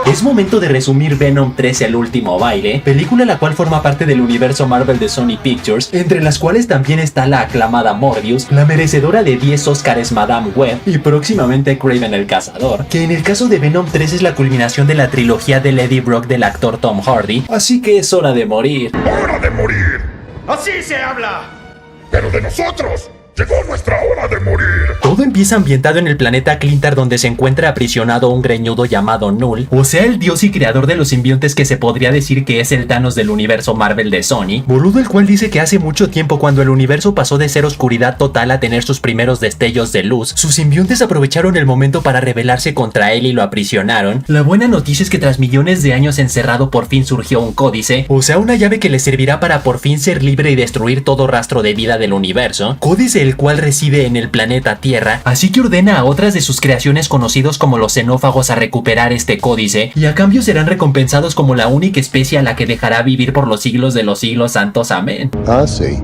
Es momento de resumir Venom 3: El último baile, película la cual forma parte del universo Marvel de Sony Pictures, entre las cuales también está la aclamada Morbius, la merecedora de 10 Oscars Madame Web y próximamente Kraven el Cazador, que en el caso de Venom 3 es la culminación de la trilogía del Eddie Brock del actor Tom Hardy, así que es hora de morir. ¡Hora de morir! ¡Así se habla! ¡Pero de nosotros! ¡Llegó nuestra hora de morir! Todo empieza ambientado en el planeta Clintar, donde se encuentra aprisionado un greñudo llamado Null, o sea el dios y creador de los simbiontes que se podría decir que es el Thanos del universo Marvel de Sony, boludo el cual dice que hace mucho tiempo, cuando el universo pasó de ser oscuridad total a tener sus primeros destellos de luz, sus simbiontes aprovecharon el momento para rebelarse contra él y lo aprisionaron. La buena noticia es que tras millones de años encerrado por fin surgió un códice, o sea una llave que le servirá para por fin ser libre y destruir todo rastro de vida del universo, códice el cual reside en el planeta Tierra, así que ordena a otras de sus creaciones conocidos como los xenófagos a recuperar este códice, y a cambio serán recompensados como la única especie a la que dejará vivir por los siglos de los siglos santos, amén. Ah, sí.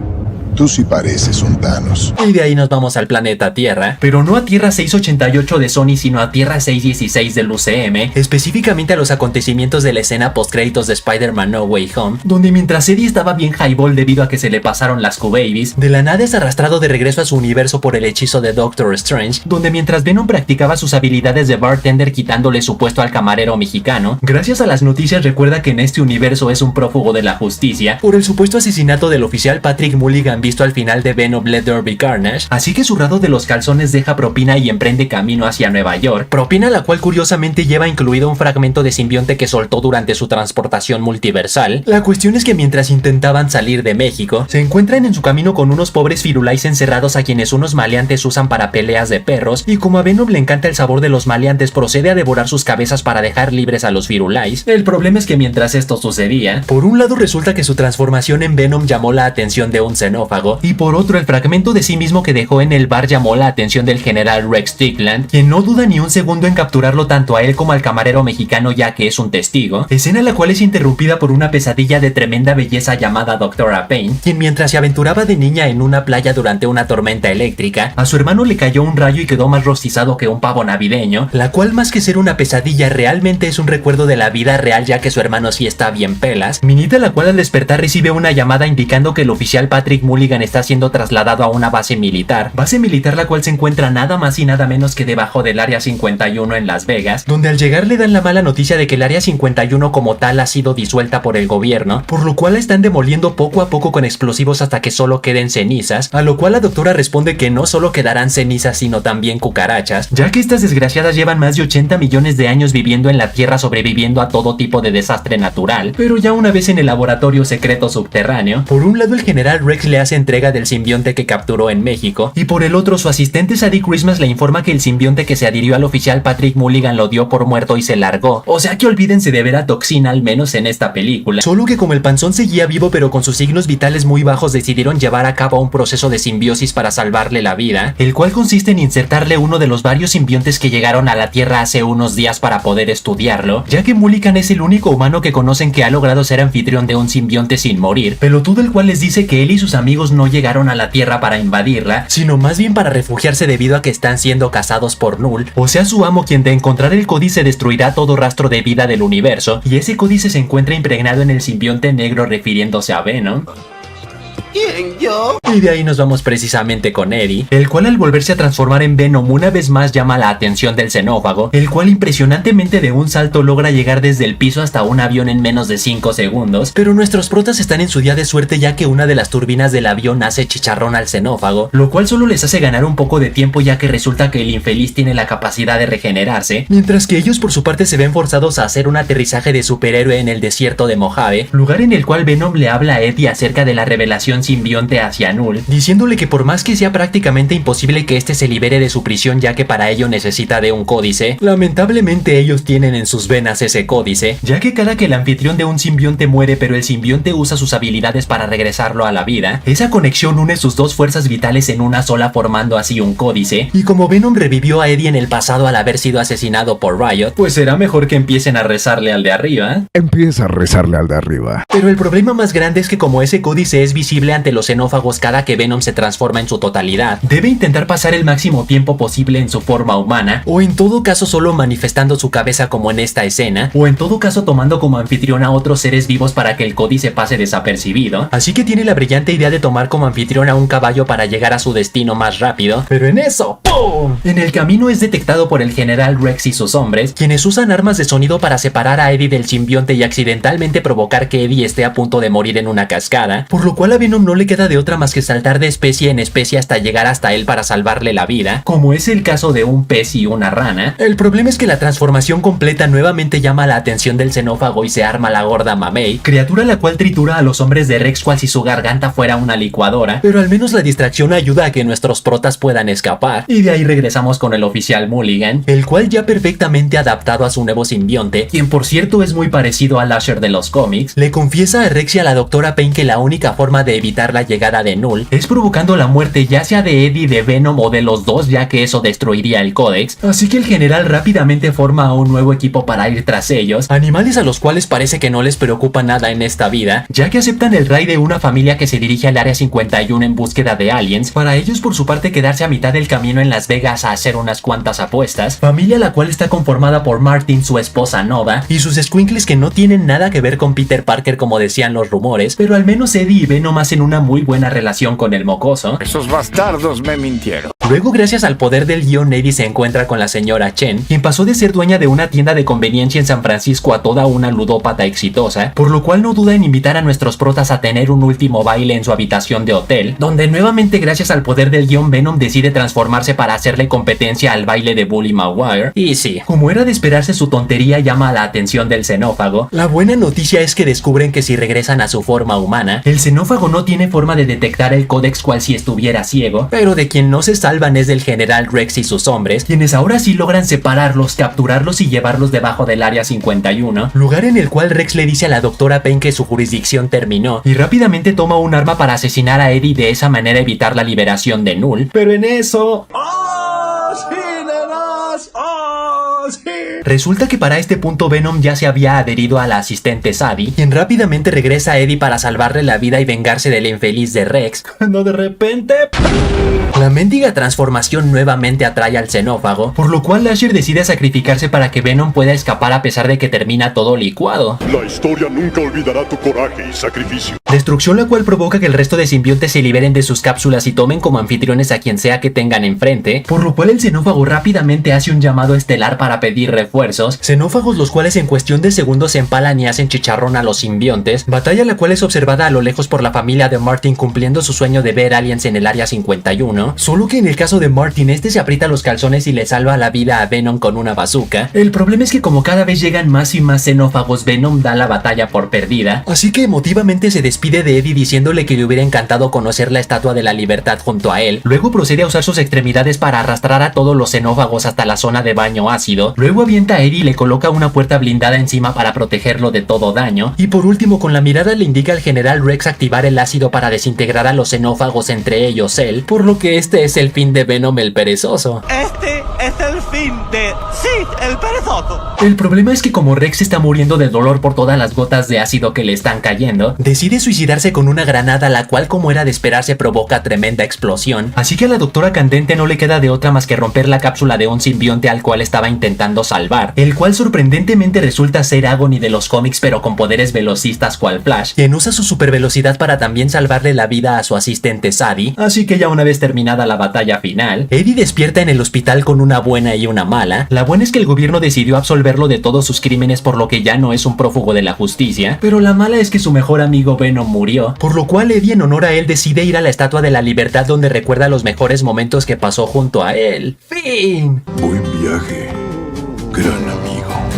Tú sí pareces un Thanos. Y de ahí nos vamos al planeta Tierra, pero no a Tierra 688 de Sony, sino a Tierra 616 del UCM, específicamente a los acontecimientos de la escena postcréditos de Spider-Man No Way Home, donde mientras Eddie estaba bien highball debido a que se le pasaron las Q-Babies, de la nada es arrastrado de regreso a su universo por el hechizo de Doctor Strange, donde mientras Venom practicaba sus habilidades de bartender quitándole su puesto al camarero mexicano, gracias a las noticias recuerda que en este universo es un prófugo de la justicia por el supuesto asesinato del oficial Patrick Mulligan visto al final de Venom Let There Be Carnage, así que zurrado de los calzones deja propina y emprende camino hacia Nueva York, propina la cual curiosamente lleva incluido un fragmento de simbionte que soltó durante su transportación multiversal. La cuestión es que mientras intentaban salir de México, se encuentran en su camino con unos pobres firulais encerrados a quienes unos maleantes usan para peleas de perros, y como a Venom le encanta el sabor de los maleantes, procede a devorar sus cabezas para dejar libres a los firulais. El problema es que mientras esto sucedía, por un lado resulta que su transformación en Venom llamó la atención de un xenófago, y por otro el fragmento de sí mismo que dejó en el bar llamó la atención del general Rex Strickland, quien no duda ni un segundo en capturarlo tanto a él como al camarero mexicano, ya que es un testigo, escena la cual es interrumpida por una pesadilla de tremenda belleza llamada Doctora Payne, quien mientras se aventuraba de niña en una playa durante una tormenta eléctrica, a su hermano le cayó un rayo y quedó más rostizado que un pavo navideño, la cual más que ser una pesadilla realmente es un recuerdo de la vida real, ya que su hermano sí está bien pelas, minita la cual al despertar recibe una llamada indicando que el oficial Patrick Mulligan está siendo trasladado a una base militar la cual se encuentra nada más y nada menos que debajo del Área 51 en Las Vegas, donde al llegar le dan la mala noticia de que el Área 51 como tal ha sido disuelta por el gobierno, por lo cual la están demoliendo poco a poco con explosivos hasta que solo queden cenizas, a lo cual la doctora responde que no solo quedarán cenizas sino también cucarachas, ya que estas desgraciadas llevan más de 80 millones de años viviendo en la Tierra, sobreviviendo a todo tipo de desastre natural, pero ya una vez en el laboratorio secreto subterráneo, por un lado el general Rex le hace entrega del simbionte que capturó en México, y por el otro su asistente Sadie Christmas le informa que el simbionte que se adhirió al oficial Patrick Mulligan lo dio por muerto y se largó, o sea que olvídense de ver a Toxina al menos en esta película, solo que como el panzón seguía vivo pero con sus signos vitales muy bajos, decidieron llevar a cabo un proceso de simbiosis para salvarle la vida, el cual consiste en insertarle uno de los varios simbiontes que llegaron a la Tierra hace unos días para poder estudiarlo, ya que Mulligan es el único humano que conocen que ha logrado ser anfitrión de un simbionte sin morir, pelotudo el cual les dice que él y sus amigos no llegaron a la Tierra para invadirla, sino más bien para refugiarse debido a que están siendo cazados por Null, o sea su amo, quien de encontrar el códice destruirá todo rastro de vida del universo, y ese códice se encuentra impregnado en el simbionte negro, refiriéndose a Venom. ¿Quién, yo? Y de ahí nos vamos precisamente con Eddie, el cual al volverse a transformar en Venom una vez más llama la atención del xenófago, el cual impresionantemente de un salto logra llegar desde el piso hasta un avión en menos de 5 segundos, pero nuestros protas están en su día de suerte, ya que una de las turbinas del avión hace chicharrón al xenófago, lo cual solo les hace ganar un poco de tiempo, ya que resulta que el infeliz tiene la capacidad de regenerarse, mientras que ellos por su parte se ven forzados a hacer un aterrizaje de superhéroe en el desierto de Mojave, lugar en el cual Venom le habla a Eddie acerca de la revelación simbionte hacia Null, diciéndole que por más que sea prácticamente imposible que este se libere de su prisión, ya que para ello necesita de un códice, lamentablemente ellos tienen en sus venas ese códice, ya que cada que el anfitrión de un simbionte muere pero el simbionte usa sus habilidades para regresarlo a la vida, esa conexión une sus dos fuerzas vitales en una sola, formando así un códice, y como Venom revivió a Eddie en el pasado al haber sido asesinado por Riot, pues será mejor que empiecen a rezarle al de arriba. Empieza a rezarle al de arriba. Pero el problema más grande es que como ese códice es visible defenderle ante los xenófagos cada que Venom se transforma en su totalidad, debe intentar pasar el máximo tiempo posible en su forma humana, o en todo caso solo manifestando su cabeza como en esta escena, o en todo caso tomando como anfitrión a otros seres vivos para que el códice pase desapercibido. Así que tiene la brillante idea de tomar como anfitrión a un caballo para llegar a su destino más rápido, pero en eso, ¡pum! En el camino es detectado por el general Rex y sus hombres, quienes usan armas de sonido para separar a Eddie del simbionte y accidentalmente provocar que Eddie esté a punto de morir en una cascada, por lo cual a Venom no le queda de otra más que saltar de especie en especie hasta llegar hasta él para salvarle la vida, como es el caso de un pez y una rana. El problema es que la transformación completa nuevamente llama la atención del xenófago y se arma la gorda Mamey, criatura la cual tritura a los hombres de Rex cual si su garganta fuera una licuadora, pero al menos la distracción ayuda a que nuestros protas puedan escapar, y de ahí regresamos con el oficial Mulligan, el cual ya perfectamente adaptado a su nuevo simbionte, quien por cierto es muy parecido al Lasher de los cómics, le confiesa a Rex y a la doctora Payne que la única forma de evitar la llegada de Null es provocando la muerte ya sea de Eddie, de Venom o de los dos, ya que eso destruiría el códex, así que el general rápidamente forma a un nuevo equipo para ir tras ellos, animales a los cuales parece que no les preocupa nada en esta vida, ya que aceptan el raid de una familia que se dirige al área 51 en búsqueda de aliens, para ellos por su parte quedarse a mitad del camino en Las Vegas a hacer unas cuantas apuestas, familia la cual está conformada por Martin, su esposa Nova, y sus squinkles que no tienen nada que ver con Peter Parker como decían los rumores, pero al menos Eddie y Venom hacen una muy buena relación con el mocoso. Esos bastardos me mintieron. Luego, gracias al poder del guión, Eddie se encuentra con la señora Chen, quien pasó de ser dueña de una tienda de conveniencia en San Francisco a toda una ludópata exitosa, por lo cual no duda en invitar a nuestros protas a tener un último baile en su habitación de hotel, donde nuevamente gracias al poder del guión Venom decide transformarse para hacerle competencia al baile de Bully Maguire, y sí, como era de esperarse su tontería llama la atención del xenófago. La buena noticia es que descubren que si regresan a su forma humana, el xenófago no tiene forma de detectar el códex cual si estuviera ciego, pero de quien no se salvan es del general Rex y sus hombres, quienes ahora sí logran separarlos, capturarlos y llevarlos debajo del área 51, lugar en el cual Rex le dice a la doctora Payne que su jurisdicción terminó, y rápidamente toma un arma para asesinar a Eddie y de esa manera evitar la liberación de Null, pero en eso... Resulta que para este punto Venom ya se había adherido a la asistente Sadie, quien rápidamente regresa a Eddie para salvarle la vida y vengarse del infeliz de Rex, cuando de repente... La mendiga transformación nuevamente atrae al xenófago, por lo cual Lasher decide sacrificarse para que Venom pueda escapar a pesar de que termina todo licuado. La historia nunca olvidará tu coraje y sacrificio. Destrucción la cual provoca que el resto de simbiontes se liberen de sus cápsulas y tomen como anfitriones a quien sea que tengan enfrente, por lo cual el xenófago rápidamente hace un llamado estelar para pedir refuerzos, xenófagos los cuales en cuestión de segundos se empalan y hacen chicharrón a los simbiontes, batalla la cual es observada a lo lejos por la familia de Martin cumpliendo su sueño de ver aliens en el área 51, solo que en el caso de Martin este se aprieta los calzones y le salva la vida a Venom con una bazooka. El problema es que como cada vez llegan más y más xenófagos, Venom da la batalla por perdida, así que emotivamente se despide de Eddie diciéndole que le hubiera encantado conocer la Estatua de la Libertad junto a él, luego procede a usar sus extremidades para arrastrar a todos los xenófagos hasta la zona de baño ácido, luego avienta a Eddie y le coloca una puerta blindada encima para protegerlo de todo daño, y por último con la mirada le indica al general Rex activar el ácido para desintegrar a los xenófagos, entre ellos él, por lo que este es el fin de Venom el perezoso. Este es el fin de Sid el perezoso. El problema es que como Rex está muriendo de dolor por todas las gotas de ácido que le están cayendo, decide suicidarse con una granada, la cual como era de esperarse provoca tremenda explosión, así que a la doctora Candente no le queda de otra más que romper la cápsula de un simbionte al cual estaba intentando salvar, el cual sorprendentemente resulta ser Agony de los cómics pero con poderes velocistas cual Flash, quien usa su supervelocidad para también salvarle la vida a su asistente Sadie, así que ya una vez terminada la batalla final, Eddie despierta en el hospital con una buena y una mala. La buena es que el gobierno decidió absolverlo de todos sus crímenes por lo que ya no es un prófugo de la justicia, pero la mala es que su mejor amigo Venom murió, por lo cual Eddie en honor a él decide ir a la Estatua de la Libertad donde recuerda los mejores momentos que pasó junto a él. ¡Fin! Buen viaje, gran amigo.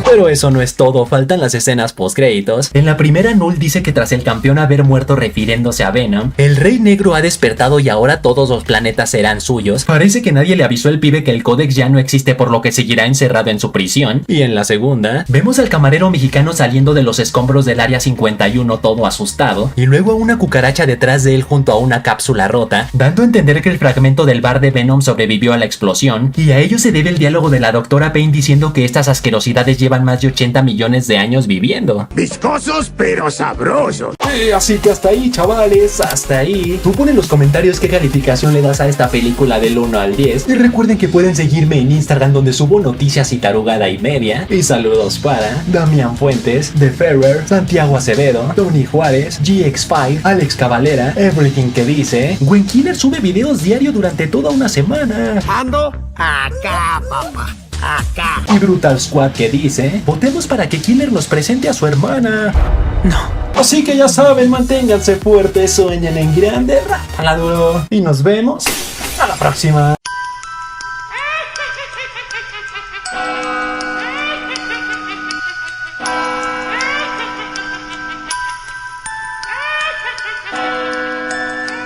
Pero eso no es todo, faltan las escenas postcréditos. En la primera, Null dice que tras el campeón haber muerto refiriéndose a Venom, el Rey Negro ha despertado y ahora todos los planetas serán suyos. Parece que nadie le avisó al pibe que el códex ya no existe, por lo que seguirá encerrado en su prisión. Y en la segunda, vemos al camarero mexicano saliendo de los escombros del área 51 todo asustado, y luego a una cucaracha detrás de él junto a una cápsula rota, dando a entender que el fragmento del bar de Venom sobrevivió a la explosión, y a ello se debe el diálogo de la doctora Payne diciendo que estas asquerosidades llevan llevan más de 80 millones de años viviendo. Viscosos pero sabrosos. Así que hasta ahí, chavales, hasta ahí. Tú pon en los comentarios qué calificación le das a esta película del 1 al 10. Y recuerden que pueden seguirme en Instagram, donde subo noticias y tarugada y media. Y saludos para Damián Fuentes, The Ferrer, Santiago Acevedo, Tony Juárez, GX5, Alex Cavalera, Everything que dice. Gwen Killer sube videos diario durante toda una semana. Ando acá, papá. Acá. Y Brutal Squad que dice: votemos para que Killer nos presente a su hermana. No. Así que ya saben, manténganse fuertes, sueñen en grande, rápala duro. Y nos vemos a la próxima.